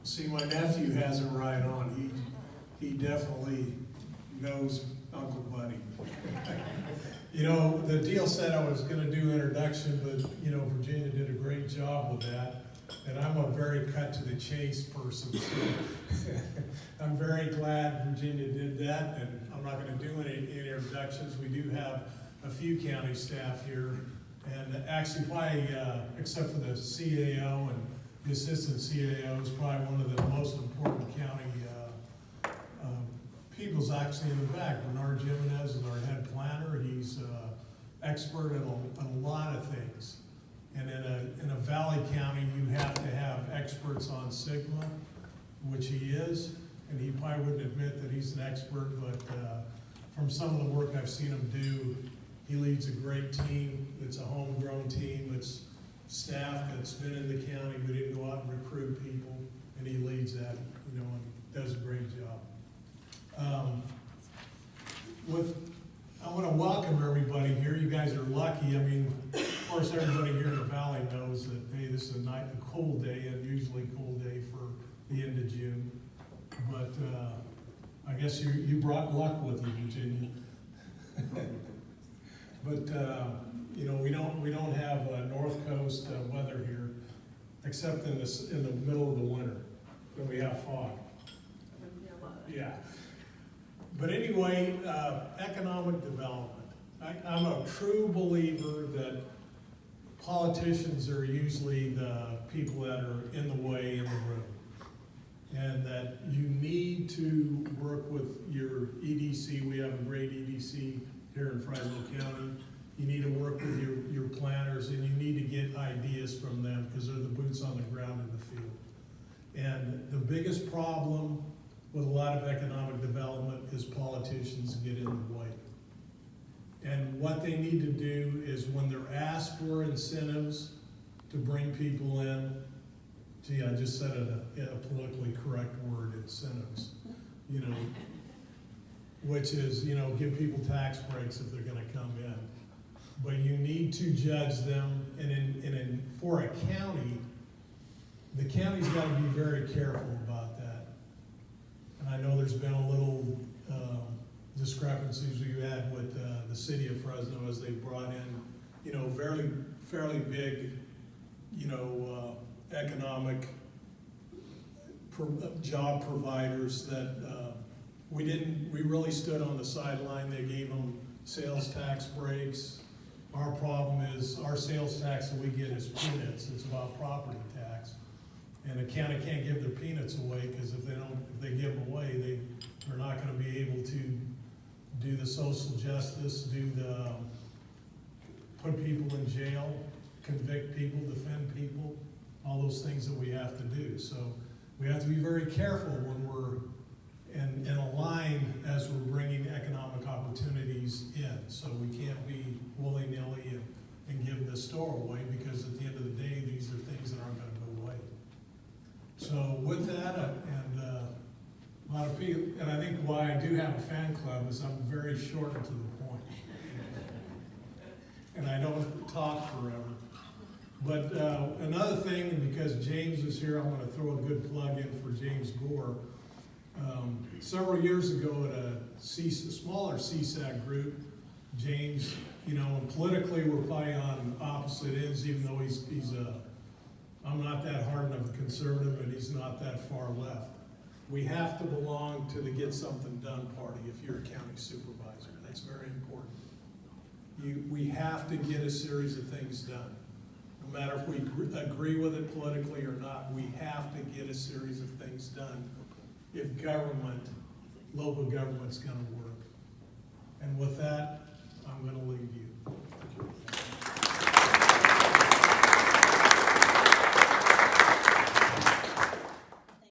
See, my nephew has it right on. He definitely knows Uncle Buddy. You know, the deal said I was gonna do introduction, but, you know, Virginia did a great job with that. And I'm a very cut to the chase person, so I'm very glad Virginia did that, and I'm not gonna do any introductions. We do have a few county staff here, and actually probably, except for the CAO and the assistant CAO, is probably one of the most important county people's actually in the back. Bernard Jimenez is our head planner. He's expert in a lot of things. And in a valley county, you have to have experts on Sigma, which he is, and he probably wouldn't admit that he's an expert, but from some of the work I've seen him do, he leads a great team. It's a homegrown team. It's staff that's been in the county. We didn't go out and recruit people, and he leads that, you know, and does a great job. I want to welcome everybody here. You guys are lucky. I mean, of course, everybody here in the valley knows that, hey, this is a cold day, and usually a cold day for the end of June. But I guess you brought luck with you, Virginia. But you know, we don't have North Coast weather here, except in the middle of the winter when we have fog. Yeah. But anyway, economic development. I'm a true believer that politicians are usually the people that are in the way in the room. And that you need to work with your EDC. We have a great EDC here in Fresno County. You need to work with your planners, and you need to get ideas from them because they're the boots on the ground in the field. And the biggest problem with a lot of economic development is politicians get in the way. And what they need to do is when they're asked for incentives to bring people in, gee, I just said a politically correct word, incentives, you know, which is, you know, give people tax breaks if they're gonna come in. But you need to judge them, and for a county, the county's gotta be very careful about that. And I know there's been a little discrepancies we've had with the city of Fresno as they brought in, you know, fairly big, you know, economic job providers that we really stood on the sideline. They gave them sales tax breaks. Our problem is our sales tax that we get is peanuts. It's about property tax. And the county can't give their peanuts away because if they give them away, they're not going to be able to do the social justice, put people in jail, convict people, defend people, all those things that we have to do. So we have to be very careful when we're in a line as we're bringing economic opportunities in. So we can't be willy-nilly and give the store away because at the end of the day, these are things that aren't going to go away. So with that, and a lot of people, and I think why I do have a fan club is I'm very short and to the point. And I don't talk forever. But another thing, and because James is here, I want to throw a good plug in for James Gore. Several years ago at a smaller CSAC group, James, you know, and politically we're probably on opposite ends, even though I'm not that hard of a conservative and he's not that far left. We have to belong to the Get Something Done party if you're a county supervisor. That's very important. We have to get a series of things done. No matter if we agree with it politically or not, we have to get a series of things done if local government's gonna work. And with that,